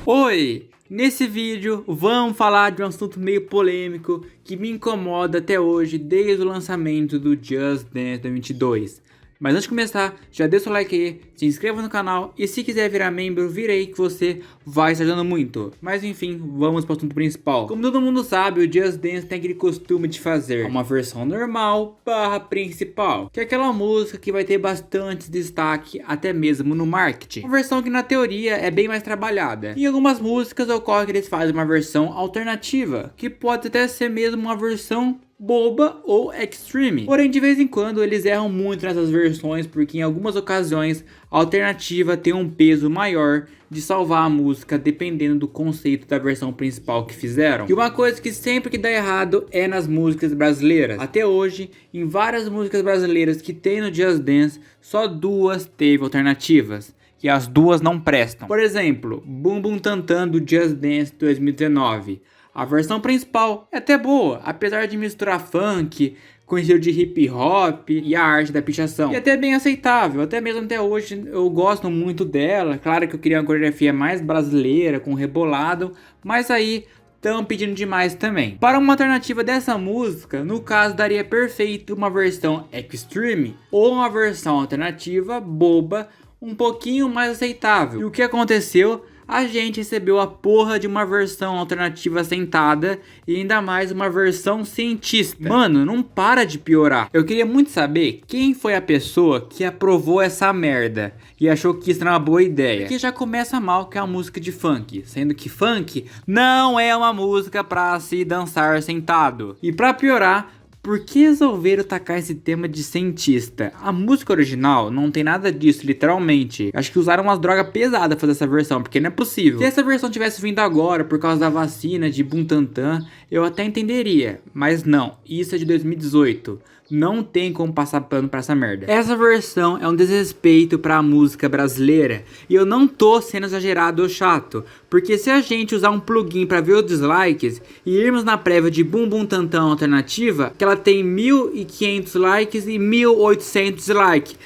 Oi! Nesse vídeo vamos falar de um assunto meio polêmico que me incomoda até hoje desde o lançamento do Just Dance 2022. Mas antes de começar, já deixa o like aí, se inscreva no canal e se quiser virar membro, vira aí que você vai estar ajudando muito. Mas enfim, vamos para o assunto principal. Como todo mundo sabe, o Just Dance tem aquele costume de fazer uma versão normal barra principal, que é aquela música que vai ter bastante destaque até mesmo no marketing. Uma versão que na teoria é bem mais trabalhada. Em algumas músicas ocorre que eles fazem uma versão alternativa, que pode até ser mesmo uma versão boba ou extreme. Porém, de vez em quando eles erram muito nessas versões, porque em algumas ocasiões a alternativa tem um peso maior de salvar a música dependendo do conceito da versão principal que fizeram. E uma coisa que sempre que dá errado é nas músicas brasileiras. Até hoje, em várias músicas brasileiras que tem no Just Dance, só duas teve alternativas. E as duas não prestam. Por exemplo, Bum Bum Tantan do Just Dance 2019. A versão principal é até boa, apesar de misturar funk com estilo de hip hop e a arte da pichação. E até bem aceitável, até mesmo até hoje eu gosto muito dela. Claro que eu queria uma coreografia mais brasileira, com rebolado, mas aí estão pedindo demais também. Para uma alternativa dessa música, no caso daria perfeito uma versão extreme ou uma versão alternativa boba, um pouquinho mais aceitável. E o que aconteceu? A gente recebeu a porra de uma versão alternativa sentada e ainda mais uma versão cientista. Mano, não para de piorar. Eu queria muito saber quem foi a pessoa que aprovou essa merda e achou que isso era uma boa ideia. Porque já começa mal que é uma música de funk, sendo que funk não é uma música pra se dançar sentado. E pra piorar, por que resolveram tacar esse tema de cientista? A música original não tem nada disso, literalmente. Acho que usaram umas drogas pesadas pra fazer essa versão, porque não é possível. Se essa versão tivesse vindo agora, por causa da vacina de Bum Tantan, eu até entenderia. Mas não, isso é de 2018. Não tem como passar pano pra essa merda. Essa versão é um desrespeito pra música brasileira. E eu não tô sendo exagerado ou chato. Porque se a gente usar um plugin pra ver os dislikes e irmos na prévia de Bum Bum Tantan alternativa, que ela tem 1.500 likes e 1.800 dislikes.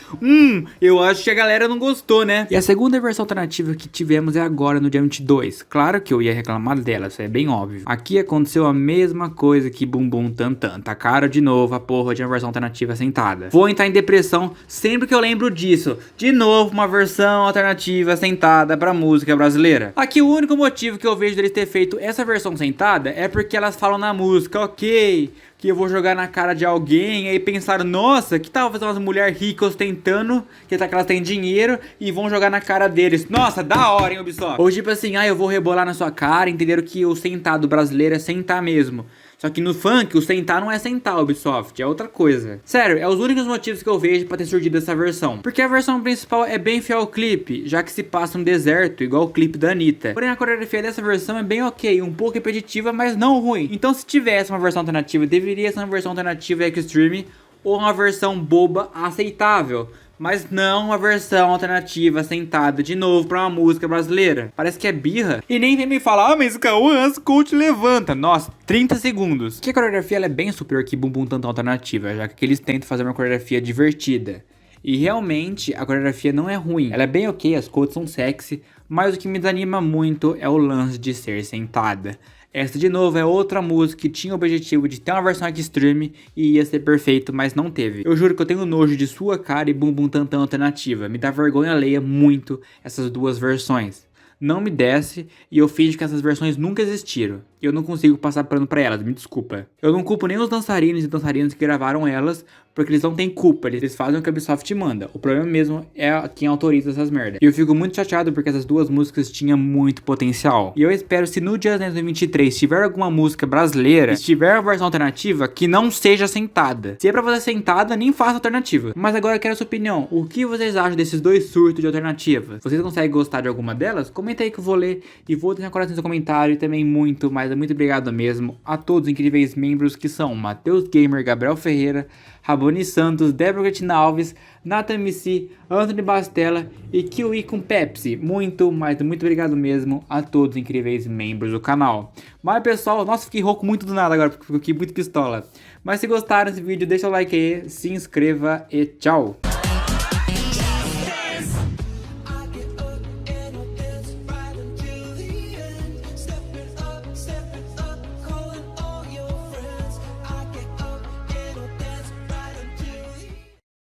Eu acho que a galera não gostou, né? E a segunda versão alternativa que tivemos é agora no dia 22. Claro que eu ia reclamar dela, isso é bem óbvio. Aqui aconteceu a mesma coisa que Bum Bum Tantan. Tacaram de novo a porra de uma versão alternativa sentada. Vou entrar em depressão sempre que eu lembro disso. De novo uma versão alternativa sentada pra música brasileira. Aqui o único motivo que eu vejo deles ter feito essa versão sentada é porque elas falam na música, ok, que eu vou jogar na cara de alguém, aí pensaram, nossa, que tal fazer umas mulheres ricas ostentando, que tá que elas têm dinheiro, e vão jogar na cara deles. Nossa, da hora, hein, Ubisoft? Ou tipo assim, eu vou rebolar na sua cara, entenderam que o sentado brasileiro é sentar mesmo. Só que no funk, o sentar não é sentar, Ubisoft, é outra coisa. Sério, é os únicos motivos que eu vejo pra ter surgido essa versão. Porque a versão principal é bem fiel ao clipe, já que se passa no deserto, igual o clipe da Anitta. Porém, a coreografia dessa versão é bem ok, um pouco repetitiva, mas não ruim. Então, se tivesse uma versão alternativa, deveria ser uma versão alternativa extreme ou uma versão boba aceitável. Mas não uma versão alternativa sentada de novo pra uma música brasileira. Parece que é birra. E nem vem me falar, mas o Cauã Coach levanta. Nossa, 30 segundos. Que a coreografia ela é bem superior que Bum Bum Tantan alternativa, já que eles tentam fazer uma coreografia divertida. E realmente a coreografia não é ruim. Ela é bem ok, as coisas são sexy, mas o que me desanima muito é o lance de ser sentada. Essa de novo é outra música que tinha o objetivo de ter uma versão extreme e ia ser perfeito, mas não teve. Eu juro que eu tenho nojo de Sua Cara e Bum Bum Tantan alternativa. Me dá vergonha alheia muito essas duas versões. Não me desce e eu finjo que essas versões nunca existiram. Eu não consigo passar pano pra elas, me desculpa. Eu não culpo nem os dançarinos e dançarinas que gravaram elas, porque eles não têm culpa, eles fazem o que a Ubisoft manda. O problema mesmo é quem autoriza essas merdas. E eu fico muito chateado porque essas duas músicas tinham muito potencial. E eu espero se no Just Dance 2023 tiver alguma música brasileira, se tiver uma versão alternativa, que não seja sentada. Se é pra fazer sentada, nem faça alternativa. Mas agora eu quero a sua opinião. O que vocês acham desses dois surtos de alternativa? Vocês conseguem gostar de alguma delas? Comenta aí que eu vou ler e vou deixar coração no seu comentário e também muito obrigado mesmo a todos os incríveis membros que são Matheus Gamer, Gabriel Ferreira, Raboni Santos, Débora Gatina Alves, Nathan MC, Anthony Bastella e Kiwi com Pepsi. Muito obrigado mesmo a todos os incríveis membros do canal. Mas pessoal, nossa, fiquei rouco muito do nada agora, porque fiquei muito pistola. Mas se gostaram desse vídeo, deixa o like aí, se inscreva e tchau!